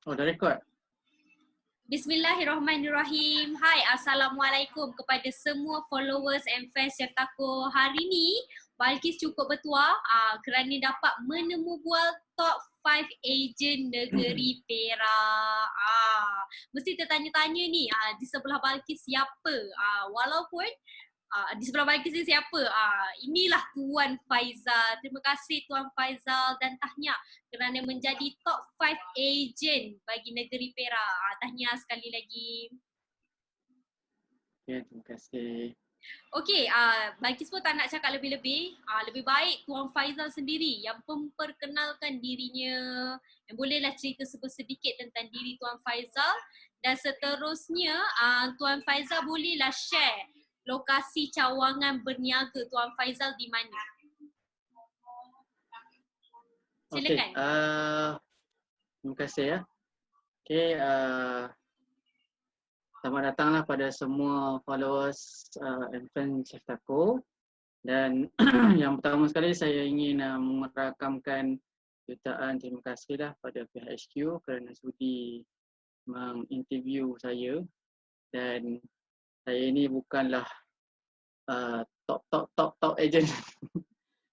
Oh, dah rekod? Bismillahirrahmanirrahim. Hai, Assalamualaikum kepada semua followers and fans Certaku. Hari ni Balkis cukup bertuah kerana dapat menemu bual top 5 ejen negeri Perak. Mesti tertanya-tanya ni, di sebelah Balkis siapa? Walaupun di sebelah Balkis ni siapa? Inilah Tuan Faizal. Terima kasih Tuan Faizal dan tahniah kerana menjadi top 5 agent bagi negeri Perak. Tahniah sekali lagi. Okay, terima kasih. Okey, Balkis pun tak nak cakap lebih-lebih. Lebih baik Tuan Faizal sendiri yang memperkenalkan dirinya. Yang bolehlah cerita sedikit tentang diri Tuan Faizal. Dan seterusnya, Tuan Faizal bolehlah share lokasi cawangan berniaga Tuan Faizal di mana. Okay, Silakan. terima kasih ya. Okay, selamat datanglah pada semua followers and fans Certaku. Dan yang pertama sekali saya ingin merakamkan jutaan terima kasihlah pada pihak HQ kerana sudi menginterview saya. Dan saya ini bukanlah top agent.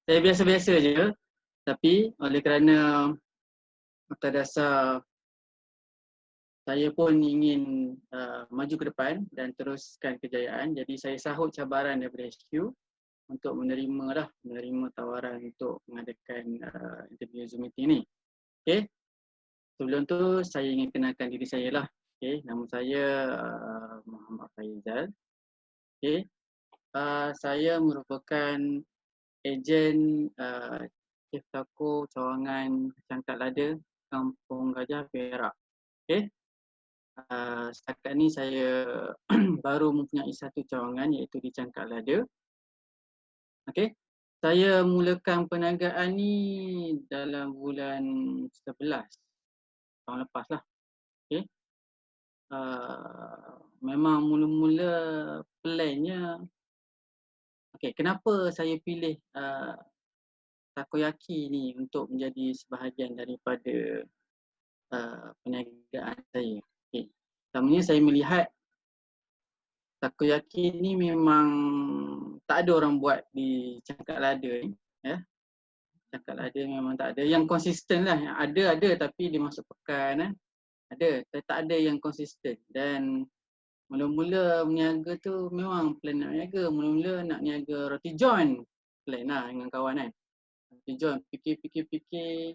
Saya biasa-biasa je. Tapi oleh kerana atas dasar saya pun ingin maju ke depan dan teruskan kejayaan. Jadi saya sahut cabaran daripada HQ untuk menerima tawaran untuk mengadakan interview Zoom meeting ni. Okay. Sebelum tu saya ingin kenalkan diri saya lah. Okay. Nama saya Muhammad Faizal. Okay. Saya merupakan ejen Certaku Cawangan Cangkat Lada, Kampung Gajah, Perak. Okay. Setakat ni saya baru mempunyai satu cawangan iaitu di Cangkat Lada. Okay. Saya mulakan perniagaan ni dalam bulan 11 tahun lepas lah. Okay. Memang mula-mula plannya, okay, kenapa saya pilih takoyaki ni untuk menjadi sebahagian daripada perniagaan saya. Okay. Pertamanya saya melihat takoyaki ni memang tak ada orang buat di Cangkat Lada ni. Ya. Cangkat Lada memang tak ada. Yang konsisten lah. Ada tapi dia masuk pekan. Ada. Tapi tak ada yang konsisten. Dan mula-mula berniaga tu memang plan nak niaga. Mula-mula nak niaga roti john. Plan lah dengan kawan kan. Roti john. Fikir.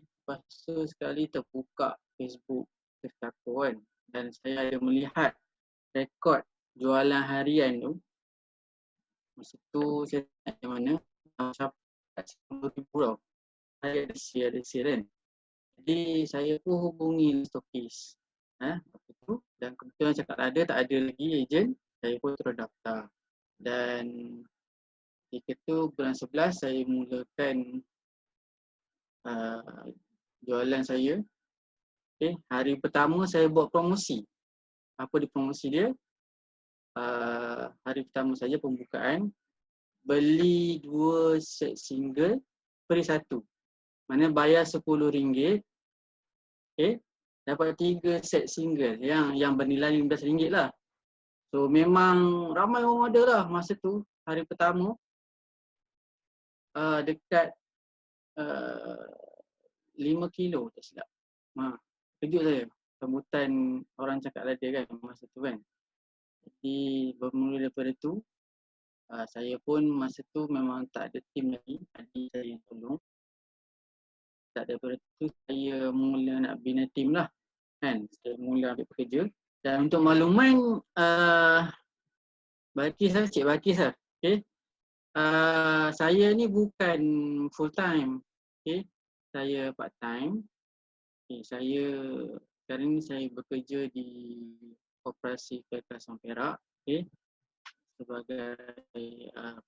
Lepas tu sekali terbuka Facebook Certaku kan. Dan saya ada melihat rekod jualan harian tu. Masa tu saya tanya mana, capai 10,000 tau. Saya ada share kan. Jadi saya pun hubungi stokis. Waktu tu. Dan kebetulan cakap ada, tak ada lagi ejen. Saya pun terus daftar. Dan ketika tu bulan 11 saya mulakan jualan saya. Okay. Hari pertama saya buat promosi. Apa di promosi dia? Hari pertama saja pembukaan, beli 2 set single, beri 1. Mana bayar RM10, okay, dapat 3 set single yang bernilai RM15 lah. So memang ramai orang order lah masa tu, hari pertama. Dekat 5 kilo tak silap. Kejut saya, sambutan orang Cangkat Lada kan masa tu kan. Jadi bermula daripada tu, saya pun masa tu memang tak ada tim lagi, adik saya yang tolong. Tak daripada tu saya mula nak bina tim lah kan. Saya mula ambil pekerja. Dan untuk makluman, Cik Balkis lah. Okay. Saya ni bukan full time. Okay. Saya part time. Okay. Sekarang ni saya bekerja di Koperasi Perkasan Perak. Okay. Sebagai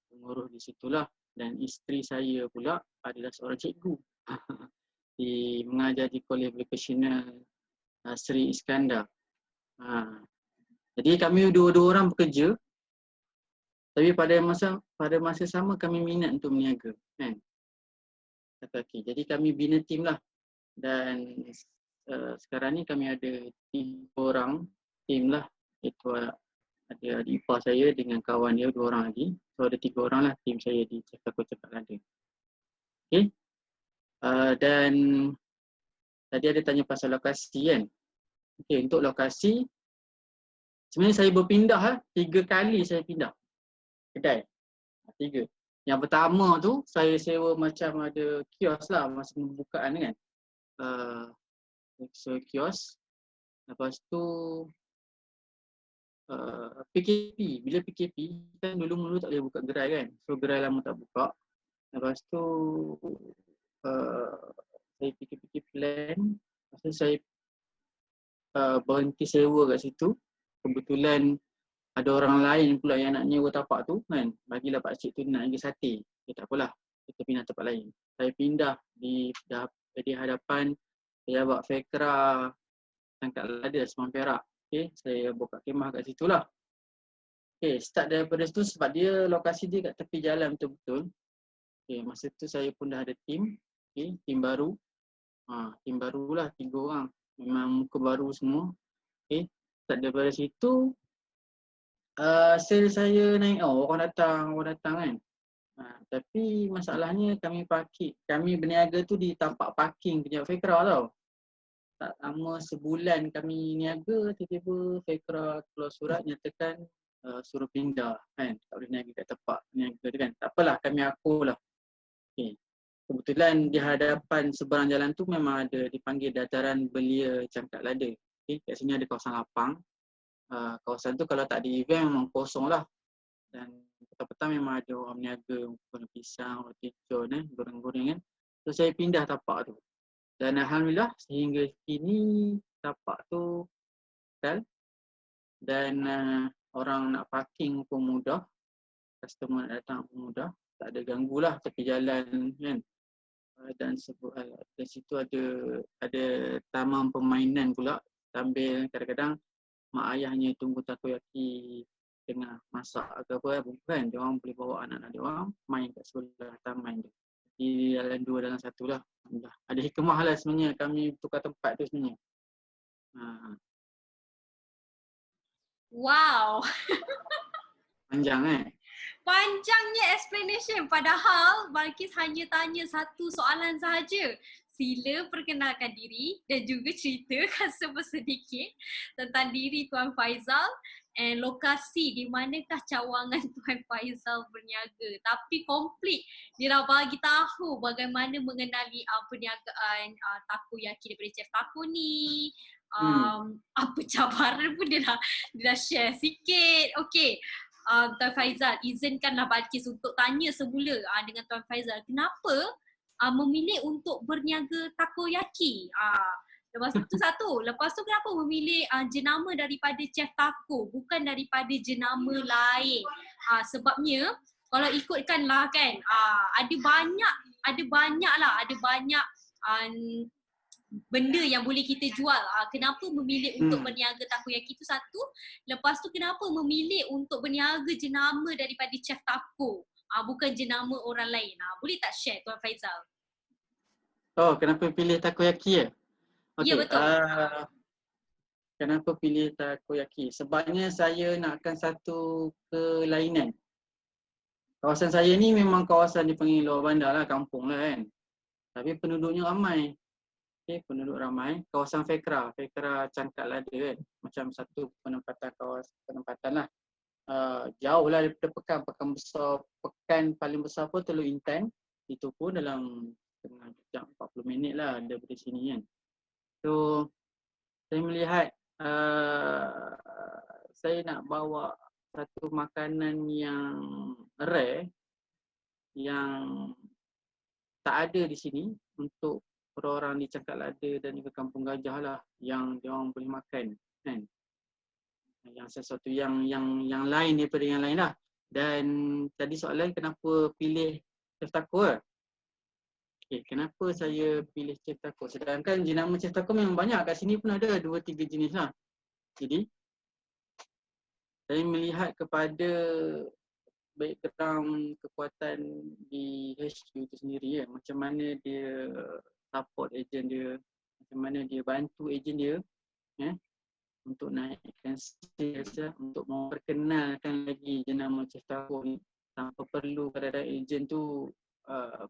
pengurus di situlah. Dan isteri saya pula adalah seorang cikgu. Mengajar di Kolej Vocational Sri Iskandar. Jadi kami dua orang bekerja. Tapi pada masa sama kami minat untuk berniaga kan. Okay. Jadi kami bina tim lah. Dan sekarang ni kami ada 3 orang tim lah. Itu ada adik ipar saya dengan kawan dia 2 orang lagi. So ada 3 orang lah tim saya di Chef Taco Cakap Lada. Okay. Dan tadi ada tanya pasal lokasi kan. Okay, untuk lokasi sebenarnya saya berpindah 3 kali saya pindah kedai. 3. Yang pertama tu saya sewa macam ada kios lah masa pembukaan kan. So kios. Lepas tu PKP. Bila PKP kan dulu tak boleh buka gerai kan. So gerai lama tak buka. Lepas tu saya fikir-fikir plan. Lepas tu saya berhenti sewa kat situ. Kebetulan ada orang lain pula yang nak nyewa tapak tu kan. Bagilah pakcik tu nak pergi sate. Tak apalah. Kita pindah tempat lain. Saya pindah di hadapan pejabat Fekra Cangkat Lada Semang Perak. Okay, saya buka kemah kat situ lah. Okay, start daripada situ sebab dia lokasi dia kat tepi jalan betul-betul. Okay, masa tu saya pun dah ada tim. Okay, tim baru. Tim barulah 3 orang. Memang muka baru semua. Okay, start daripada situ. Sale saya naik. Orang datang kan. Tapi masalahnya kami berniaga tu di tapak parking pejabat Fekra tau. Tak lama sebulan kami niaga, tiba-tiba Fekra keluar surat nyatakan suruh pindah kan. Tak boleh niaga kat tempat niaga tu kan. Tak apalah, kami akulah. Okay. Kebetulan di hadapan seberang jalan tu memang ada dipanggil Dataran Belia Cangkat Lada. Okay. Kat sini ada kawasan lapang. Kawasan tu kalau tak ada event memang kosong lah. Dan petang-petang memang ada orang berniaga, guna pisang, roti john, goreng-goreng kan. So saya pindah tapak tu. Dan alhamdulillah sehingga kini tapak tu kekal. Dan orang nak parking pun mudah. Customer nak datang pun mudah. Tak ada ganggulah tepi jalan kan. Dan di situ ada taman permainan pula. Sambil kadang-kadang mak ayahnya tunggu takoyaki tengah masak ke apa kan. Dia orang boleh bawa anak-anak dia orang main kat sebelah taman tu. Di jalan 2 dalam 1 lah. Ada hikmah lah sebenarnya kami tukar tempat tu sebenarnya. Wow. Panjang Panjangnya explanation. Padahal Balkis hanya tanya satu soalan sahaja. Sila perkenalkan diri dan juga ceritakan sedikit tentang diri Tuan Faizal and lokasi di manakah cawangan Tuan Faizal berniaga. Tapi komplit dia dah bagi tahu bagaimana mengenali perniagaan takoyaki daripada Chef Taco ni. Apa cabaran pun dia dah share sikit. Okay. Tuan Faizal, izinkanlah Balkis untuk tanya semula dengan Tuan Faizal. Kenapa memilih untuk berniaga takoyaki? Lepas tu satu. Lepas tu kenapa memilih jenama daripada Chef Taco bukan daripada jenama lain? Sebabnya kalau ikutkanlah kan, ada banyak benda yang boleh kita jual. Kenapa memilih untuk berniaga takoyaki itu satu. Lepas tu kenapa memilih untuk berniaga jenama daripada Chef Taco, bukan jenama orang lain. Boleh tak share Tuan Faizal? Kenapa pilih takoyaki ya? Okay. Ya, betul. Kenapa pilih takoyaki? Sebabnya saya nakkan satu kelainan. Kawasan saya ni memang kawasan dipanggil luar bandar lah, kampung lah kan. Tapi penduduknya ramai. Okay, penduduk ramai. Kawasan Fekra Cangkat Lada kan. Macam satu penempatan lah. Jauh lah daripada pekan besar. Pekan paling besar pun Teluk Intan. Itu pun dalam setengah jam 40 minit lah daripada sini kan. So saya melihat saya nak bawa satu makanan yang rare yang tak ada di sini untuk orang-orang di Cangkat Lada dan juga Kampung Gajah lah yang dia orang boleh makan kan. Yang sesuatu yang lain daripada yang lain lah. Dan tadi soalan kenapa pilih Chef Taco lah. Okay, kenapa saya pilih Chef Taco? Sedangkan jenama Chef Taco memang banyak. Kat sini pun ada 2-3 jenis lah. Jadi saya melihat kepada background kekuatan di HQ itu sendiri ya. Macam mana dia support agent dia, macam mana dia bantu ejen dia untuk naikkan sales, untuk memperkenalkan lagi jenama Chef Taco ni tanpa perlu kadang-kadang ejen tu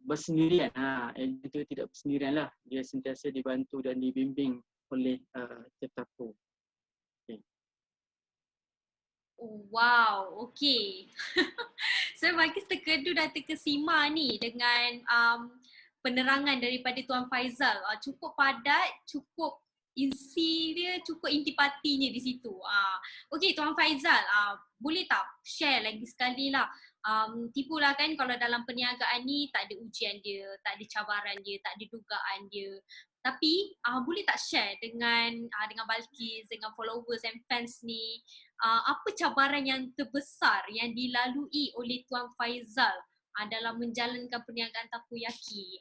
bersendirian. Ejen tu tidak bersendirian lah. Dia sentiasa dibantu dan dibimbing oleh Chef Taco. Okay. Oh, wow, okay. So Balkis terkedu dan terkesima ni dengan penerangan daripada Tuan Faizal. Cukup padat, cukup isi dia, cukup intipatinya di situ. Okay, Tuan Faizal, boleh tak share lagi sekali lah. Tipulah kan kalau dalam perniagaan ni tak ada ujian dia, tak ada cabaran dia, tak ada dugaan dia. Tapi boleh tak share dengan Balkis, dengan followers and fans ni, apa cabaran yang terbesar yang dilalui oleh Tuan Faizal dalam menjalankan perniagaan takoyaki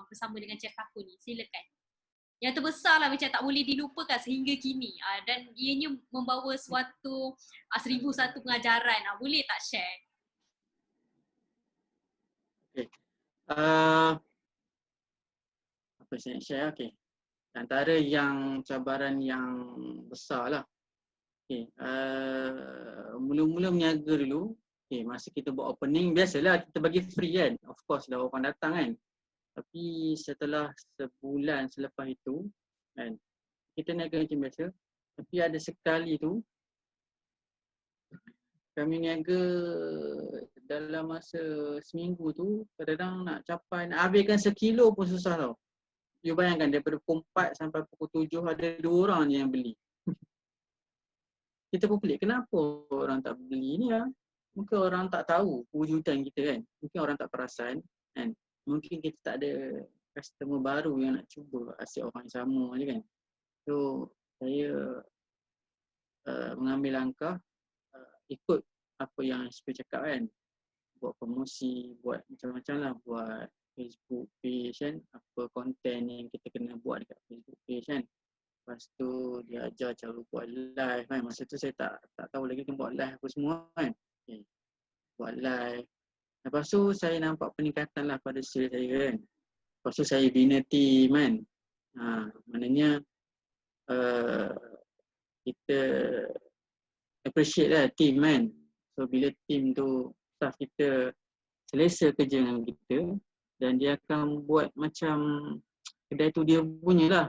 bersama dengan Chef Taco ni? Silakan. Yang terbesar lah macam tak boleh dilupakan sehingga kini, dan ianya membawa suatu 1001 pengajaran. Boleh tak share? Okay. Apa saya nak share? Okay. Antara yang cabaran yang besar lah. Okay. Mula-mula berniaga dulu, okay, masa kita buat opening, biasalah kita bagi free kan. Of course lah orang datang kan. Tapi setelah sebulan selepas itu, kan, kita niaga macam biasa. Tapi ada sekali tu, kami niaga dalam masa seminggu tu, kadang-kadang nak capai, nak habiskan sekilo pun susah tau. You bayangkan daripada pukul 4 sampai pukul 7 ada 2 orang je yang beli. Kita pun pelik, kenapa orang tak beli ni lah? Mungkin orang tak tahu wujudkan kita kan. Mungkin orang tak perasan kan. Mungkin kita tak ada customer baru yang nak cuba asyik orang yang sama je kan. So saya mengambil langkah ikut apa yang SP cakap kan. Buat promosi, buat macam-macam lah, buat Facebook page kan, apa konten yang kita kena buat dekat Facebook page kan. Lepas tu dia ajar cara buat live kan. Masa tu saya tak tahu lagi kena buat live apa semua kan. Okay. Buat live. Lepas tu saya nampak peningkatan lah pada sales saya kan. Lepas tu saya bina team kan. Maknanya kita appreciate lah team kan. So bila team tu, staff kita selesa kerja dengan kita dan dia akan buat macam kedai tu dia punya lah.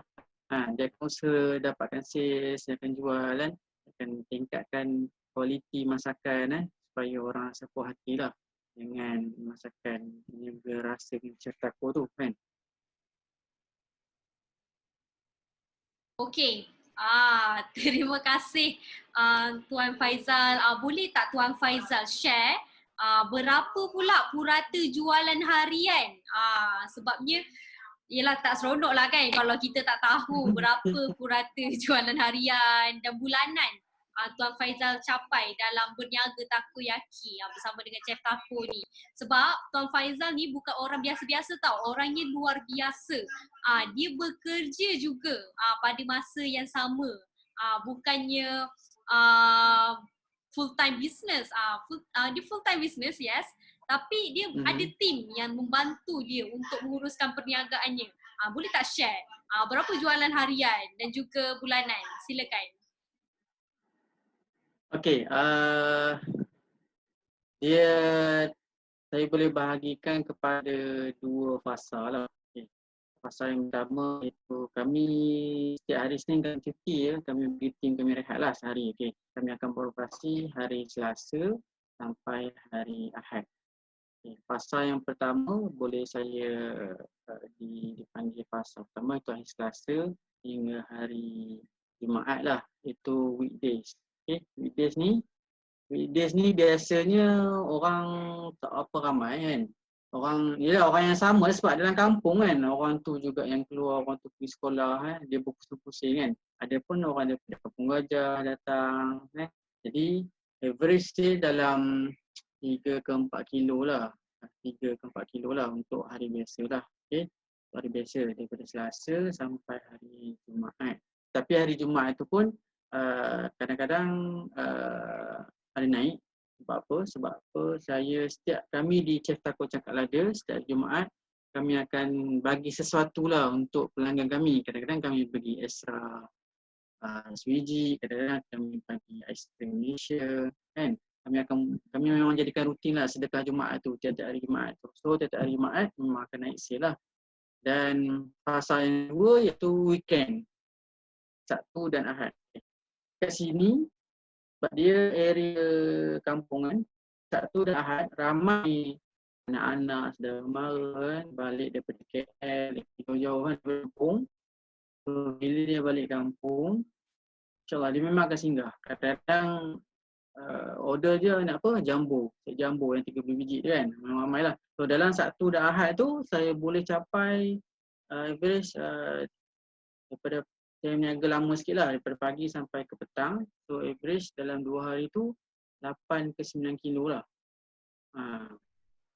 Dia akan usaha dapatkan sales, dia akan jual kan. Akan tingkatkan kualiti masakan supaya orang rasa puas hati lah dengan masakan yang berasa Chef Taco tu kan. Okey. Terima kasih Tuan Faizal. Boleh tak Tuan Faizal share berapa pula purata jualan harian? Sebabnya yelah tak seronok lah kan kalau kita tak tahu berapa purata jualan harian dan bulanan Tuan Faizal capai dalam berniaga takoyaki bersama dengan Chef Taco ni. Sebab Tuan Faizal ni bukan orang biasa-biasa tau, orangnya luar biasa. Dia bekerja juga pada masa yang sama. Bukannya full time business. Dia full time business, yes. Tapi dia ada tim yang membantu dia untuk menguruskan perniagaannya. Boleh tak share berapa jualan harian dan juga bulanan? Silakan. Okey, saya boleh bahagikan kepada 2 fasa lah. Okay. Fasa yang pertama itu kami setiap hari Senin kami cuti ya, kami beri tim kami rehat lah sehari. Okay. Kami akan beroperasi hari Selasa sampai hari Ahad. Okay. Fasa yang pertama boleh saya dipanggil fasa pertama itu hari Selasa hingga hari Jumaat lah, itu weekdays. Okay. Weekdays ni biasanya orang tak apa ramai kan. Orang yang sama sebab dalam kampung kan. Orang tu juga yang keluar, orang tu pergi sekolah kan. Dia berpusing-pusing kan. Ada pun orang daripada Kampung Gajah datang kan. Jadi average dia dalam 3 ke 4 kilo lah. 3 ke 4 kilo lah untuk hari biasa lah. Okay. Hari biasa daripada Selasa sampai hari Jumaat. Tapi hari Jumaat itu pun kadang-kadang ada naik. Sebab apa? Kami di Chef Taco Cakap Lada setiap Jumaat kami akan bagi sesuatu lah untuk pelanggan kami. Kadang-kadang kami bagi extra SWG, kadang-kadang kami bagi aiskrim Malaysia, kan. Kami memang jadikan rutin lah sedekah Jumaat tu, tiap-tiap hari Jumaat tu. So tiap-tiap hari Jumaat memang akan naik sale lah. Dan fasa yang kedua iaitu weekend, Sabtu dan Ahad. Kat sini, sebab dia area kampungan, Sabtu dan Ahad ramai anak-anak saudara mara kan, balik daripada KL, jauh-jauh kan, daripada kampung. So bila dia balik kampung, InsyaAllah dia memang akan singgah. Kadang-kadang order dia nak apa? Jumbo. Set jumbo yang 30 biji tu kan. Memang ramai lah. So dalam Sabtu dan Ahad tu saya boleh capai average daripada saya niaga lama sikit lah. Daripada pagi sampai ke petang. So average dalam 2 hari tu 8 ke 9 kilo lah.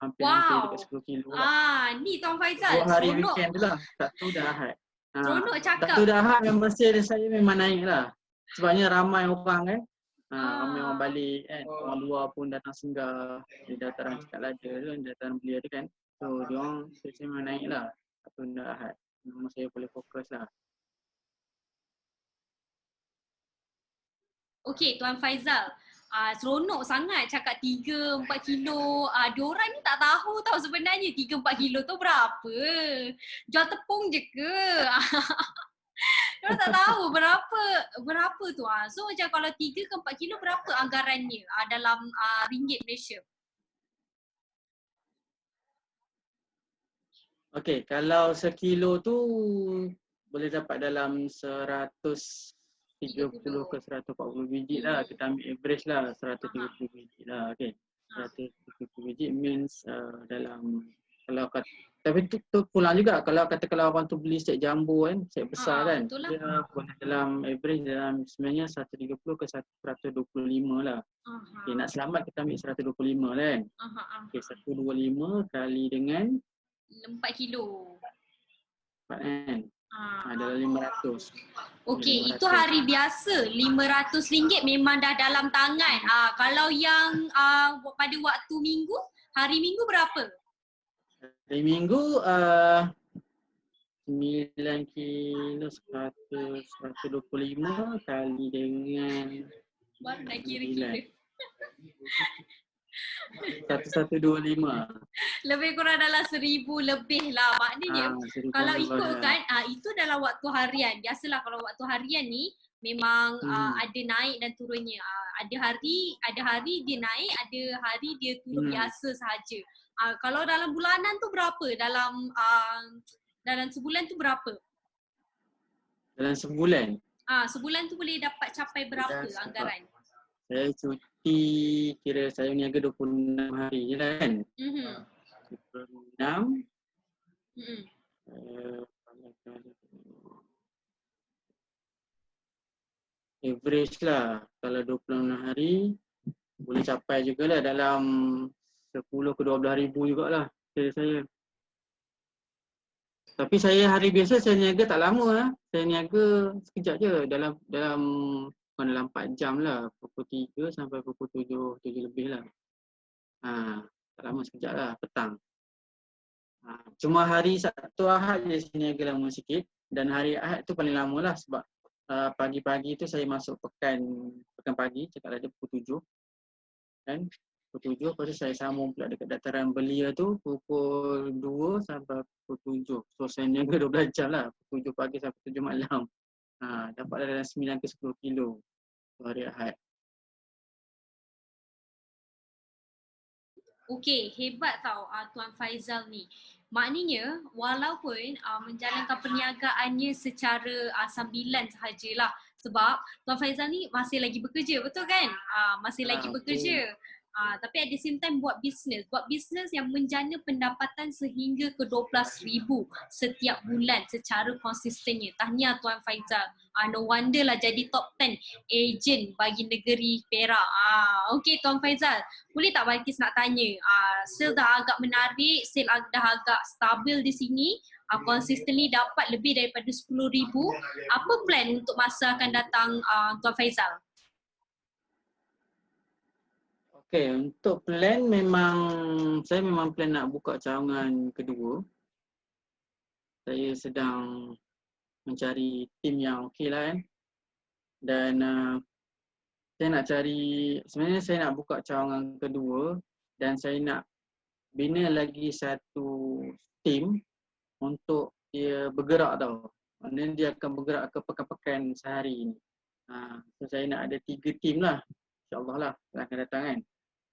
Hampir-hampir dekat 10 kilo lah. Ni Tuan Faizal. 2 hari weekend tu lah. Sabtu dan Ahad. Seronok cakap. Sabtu dan Ahad memang sale saya memang naik lah. Sebabnya ramai orang kan. Ramai orang balik kan. Orang luar pun datang singgah. Di dataran Cakap Lada tu kan. Dataran Belia tu kan. So diorang saya memang naik lah. Sabtu dan Ahad. Memang saya boleh fokus lah. Okey Tuan Faizal. Seronok sangat cakap 3-4 kilo. Diorang ni tak tahu tau sebenarnya 3-4 kilo tu berapa. Jual tepung je ke? Diorang tak tahu berapa tu. So macam kalau 3 ke 4 kilo berapa anggarannya dalam ringgit Malaysia? Okey, kalau sekilo tu boleh dapat dalam 130 ke 140 biji lah. Kita ambil average lah 130 biji lah. Okey. 130 biji means dalam, kalau kata, tapi tu pulang juga kalau orang tu beli set jumbo kan, set besar kan. Dia boleh dalam average dalam sebenarnya 130 ke 125 lah. Okay, nak selamat kita ambil 125 lah kan. Okay, 125 kali dengan 4 kilo. Kan? Dalam 500. Okey, itu hari biasa. RM500 memang dah dalam tangan. Kalau yang pada waktu minggu, hari minggu berapa? Hari minggu 9 kilo 125 kali dengan Baru nak kira-kira. 1125. Lebih kurang dalam 1,000 lebih lah. Maknanya kalau ikutkan itu dalam waktu harian. Biasalah kalau waktu harian ni memang ada naik dan turunnya. Ada hari dia naik, ada hari dia turun biasa sahaja. Kalau dalam bulanan tu berapa? Dalam sebulan tu berapa? Dalam sebulan? Sebulan tu boleh dapat capai berapa anggaran? Saya cuti, kira saya niaga 26 hari je lah kan. 26. Average lah. Kalau 26 hari, boleh capai jugalah dalam 10 ke 12 ribu jugalah kira saya. Tapi saya hari biasa saya niaga tak lama lah. Saya niaga sekejap je dalam bukan dalam 4 jam lah. Pukul 3 sampai pukul 7 lebih lah. Tak lama, sekejap lah, petang. Cuma hari Sabtu Ahad je saya niaga lama sikit. Dan hari Ahad tu paling lama lah sebab pagi-pagi tu saya masuk pekan pagi, Cakap Lada pukul 7. Kan? Pukul 7, lepas tu saya sambung pula dekat dataran Belia tu pukul 2 sampai pukul 7. So saya niaga 12 jam lah, pukul 7 pagi sampai 7 malam. Dapat dalam 9 ke 10 kilo hari Ahad. Okey, hebat tau Tuan Faizal ni. Maknanya walaupun menjalankan perniagaannya secara sambilan sahajalah. Sebab Tuan Faizal ni masih lagi bekerja, betul kan? Masih lagi bekerja. Tapi at the same time buat bisnes yang menjana pendapatan sehingga ke 12,000 setiap bulan secara konsistennya. Tahniah Tuan Faizal. No wonder lah jadi top 10 agent bagi negeri Perak. Okey Tuan Faizal, boleh tak Balkis nak tanya, sale dah agak menarik, sale dah agak stabil di sini, consistently dapat lebih daripada 10,000. Apa plan untuk masa akan datang Tuan Faizal? Okay, untuk plan saya memang plan nak buka cawangan kedua. saya sedang mencari tim yang okey lah kan. Dan saya nak cari, sebenarnya saya nak buka cawangan kedua dan saya nak bina lagi satu tim untuk dia bergerak tau. Maknanya dia akan bergerak ke pekan-pekan sehari ni. So saya nak ada 3 tim lah. InsyaAllah lah akan datang kan.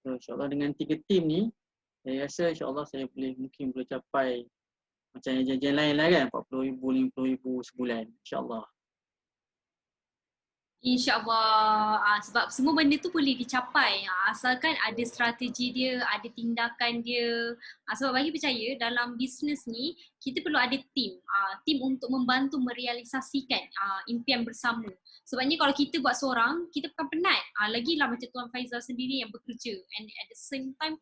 So insyaAllah dengan 3 tim ni, saya rasa insyaAllah saya mungkin boleh capai macam ejen-ejen lain lah kan, 40,000, 50,000 sebulan insyaAllah. InsyaAllah, sebab semua benda tu boleh dicapai asalkan ada strategi dia, ada tindakan dia. Sebab bagi percaya dalam bisnes ni kita perlu ada tim untuk membantu merealisasikan impian bersama. Sebabnya kalau kita buat seorang, kita akan penat. Lagilah macam Tuan Faizal sendiri yang bekerja and at the same time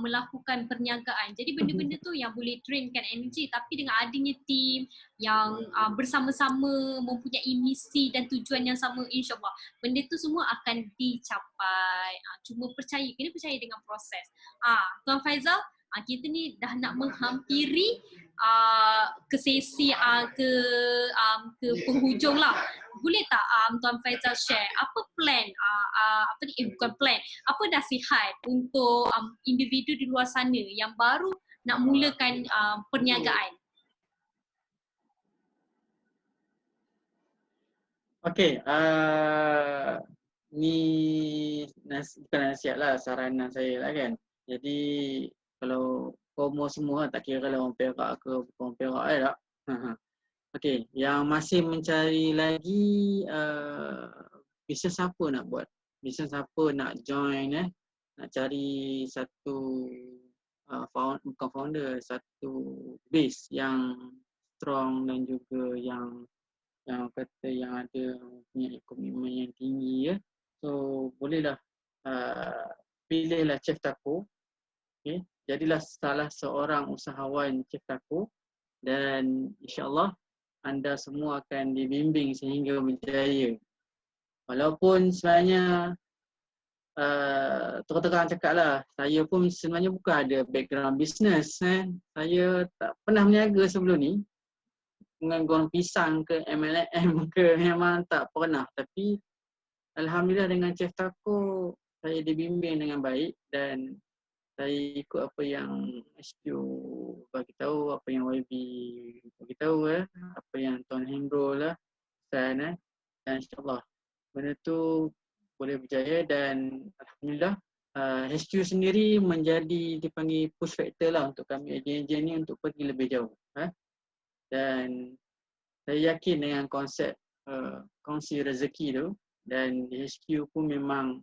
melakukan perniagaan. Jadi benda-benda tu yang boleh drainkan energi, tapi dengan adanya tim yang bersama-sama mempunyai misi dan tujuan yang sama, insyaAllah benda tu semua akan dicapai. Cuma kena percaya dengan proses. Tuan Faizal, kita ni dah nak menghampiri ke sesi ke penghujung lah. Boleh tak Tuan Faizal share apa plan, bukan plan, apa nasihat untuk individu di luar sana yang baru nak mulakan perniagaan? Okey, ni bukan nasihat lah, saranan saya lah kan. Jadi kalau FOMO semua tak kira lah orang Perak ke bukan orang Perak tak. Okey, yang masih mencari lagi bisnes apa nak buat? Bisnes apa nak join nak cari satu bukan founder, satu base yang strong dan juga yang kata yang ada punya komitmen yang tinggi So bolehlah pilihlah Chef Taco. Okay. Jadilah salah seorang usahawan Chef Taco dan insyaAllah anda semua akan dibimbing sehingga berjaya. Walaupun sebenarnya terang-terang cakap lah, saya pun sebenarnya bukan ada background bisnes. Saya tak pernah berniaga sebelum ni. Dengan goreng pisang ke MLM ke memang tak pernah. Tapi alhamdulillah dengan Chef Taco saya dibimbing dengan baik dan saya ikut apa yang HQ bagi tahu, apa yang YB bagi tahu apa yang Tuan Hendro lah dan insyaAllah benda tu boleh berjaya dan alhamdulillah HQ sendiri menjadi dipanggil push factor lah untuk kami ejen-ejen ni untuk pergi lebih jauh. Dan saya yakin dengan konsep kongsi rezeki tu dan di HQ pun memang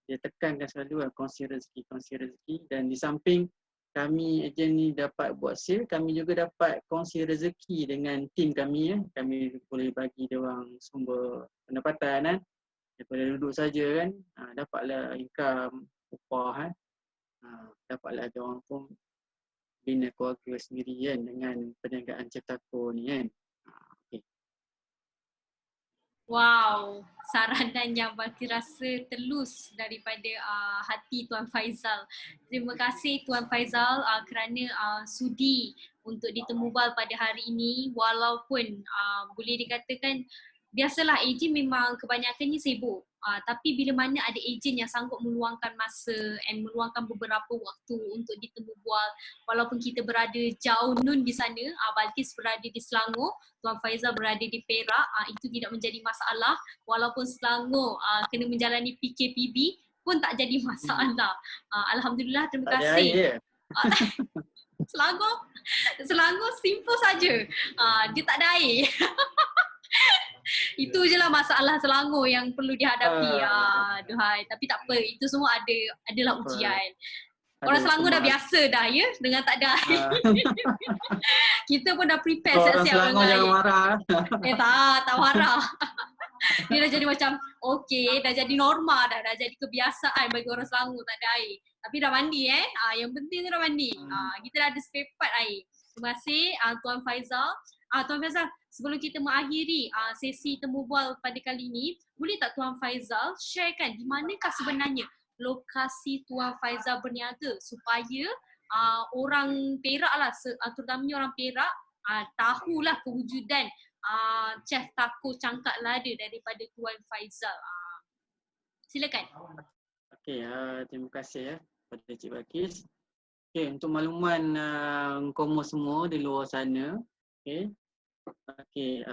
dia tekankan selalu kongsi rezeki dan di samping kami ejen ni dapat buat sale, kami juga dapat kongsi rezeki dengan tim kami kami boleh bagi dia orang sumber pendapatan daripada duduk saja kan, dapatlah income upah dapatlah dia orang pun bina keluarga sendiri kan dengan perniagaan Chef Taco ni kan. Wow, saranan yang bagi rasa telus daripada hati Tuan Faizal. Terima kasih Tuan Faizal kerana sudi untuk ditemubal pada hari ini walaupun boleh dikatakan biasalah ejen memang kebanyakannya sibuk. Tapi bila mana ada ejen yang sanggup meluangkan masa and meluangkan beberapa waktu untuk ditemu bual walaupun kita berada jauh nun di sana, Balkis berada di Selangor, Tuan Faizal berada di Perak, itu tidak menjadi masalah walaupun Selangor kena menjalani PKPB pun tak jadi masalah. Alhamdulillah, terima kasih. Selangor simple saja. Dia tak ada air. Itu je lah masalah Selangor yang perlu dihadapi. Aduhai, tapi tak apa, itu semua adalah ujian. Orang Selangor dah biasa dah ya dengan tak ada air. Kita pun dah prepare siap-siap dengan air. Jangan marah. Tak marah. Dia dah jadi macam okey, dah jadi norma dah jadi kebiasaan bagi orang Selangor tak ada air. Tapi dah mandi yang penting tu dah mandi. Kita dah ada spare part air. Terima kasih Tuan Faizal. Tuan Faizal, sebelum kita mengakhiri sesi temu bual pada kali ini, boleh tak Tuan Faizal sharekan di manakah sebenarnya lokasi Tuan Faizal berniaga supaya orang Perak lah, terutamanya orang Perak tahulah kewujudan Chef Taco Cangkak Lada daripada Tuan Faizal. Silakan. Okey, terima kasih kepada Cik Balkis. Okey, untuk makluman kaum semua di luar sana, okey. Okey,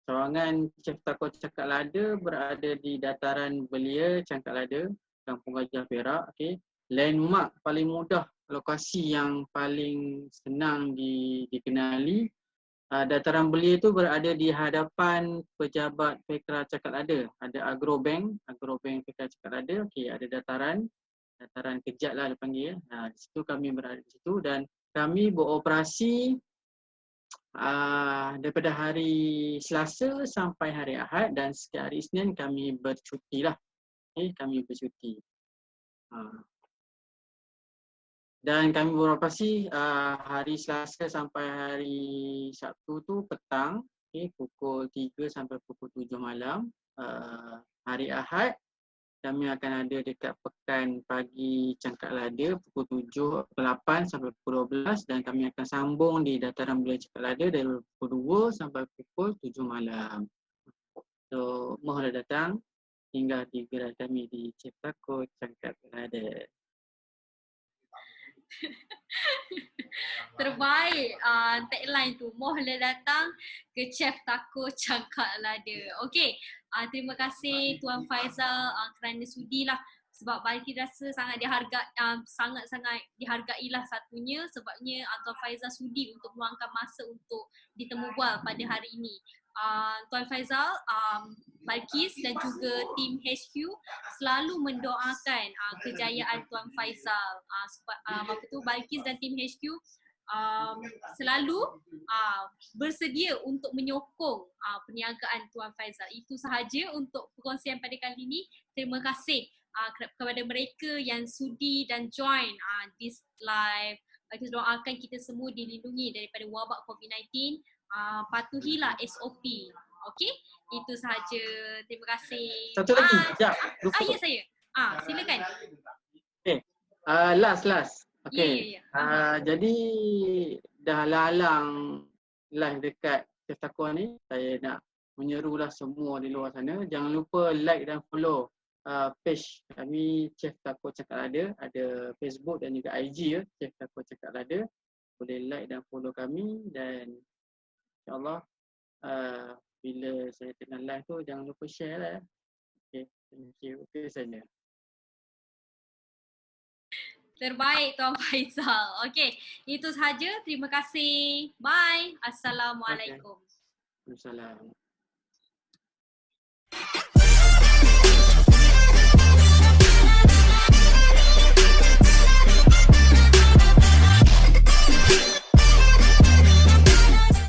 cawangan Chef Taco Cangkak Lada berada di dataran Belia Cangkak Lada, Kampung Gajah Perak, okey. Landmark paling mudah, lokasi yang paling senang dikenali. Dataran Belia itu berada di hadapan pejabat Petra Cangkak Lada. Ada Agrobank Petra Cangkak Lada. Okey, ada dataran kejat lah dipanggil. Di situ kami berada di situ dan kami beroperasi daripada hari Selasa sampai hari Ahad dan setiap hari Isnin kami bercuti lah. Okay, kami bercuti. Dan kami beroperasi hari Selasa sampai hari Sabtu tu petang, pukul 3 sampai pukul 7 malam. Hari Ahad kami akan ada dekat Pekan Pagi Cangkak Lada pukul 8 sampai pukul 12 dan kami akan sambung di Dataran Belia Cangkak Lada dari pukul 2 sampai pukul 7 malam. So, mohonlah datang hingga di gerai kami di Chef Taco Cangkak Lada. Terbaik tagline tu, mohonlah datang ke Chef Taco Cangkak Lada. Okey, terima kasih Tuan Faizal kerana sudilah, sebab Balkis rasa sangat sangat-sangat dihargailah satunya sebabnya Tuan Faizal sudi untuk meluangkan masa untuk ditemu bual pada hari ini. Tuan Faizal, Balkis dan juga tim HQ selalu mendoakan kejayaan Tuan Faizal. Apa tu, Balkis dan tim HQ selalu bersedia untuk menyokong perniagaan Tuan Faizal. Itu sahaja untuk perkongsian pada kali ini. Terima kasih kepada mereka yang sudi dan join this live. Kita doakan kita semua dilindungi daripada wabak COVID-19. Patuhilah SOP. Okey, itu sahaja. Terima kasih. Satu lagi, sekejap. Ya saya. Silakan. Okay, last. Okay. Jadi dah lalang live dekat Chef Taco ni, saya nak menyerulah semua di luar sana, jangan lupa like dan follow page kami Chef Taco Cangkak Lada, ada Facebook dan juga IG Chef Taco Cangkak Lada. Boleh like dan follow kami dan insyaAllah bila saya tengah live tu jangan lupa share lah. Okay, thank you. Itu saja. Terbaik Tuan Faizal. Okey, itu sahaja. Terima kasih. Bye. Assalamualaikum. Waalaikumsalam.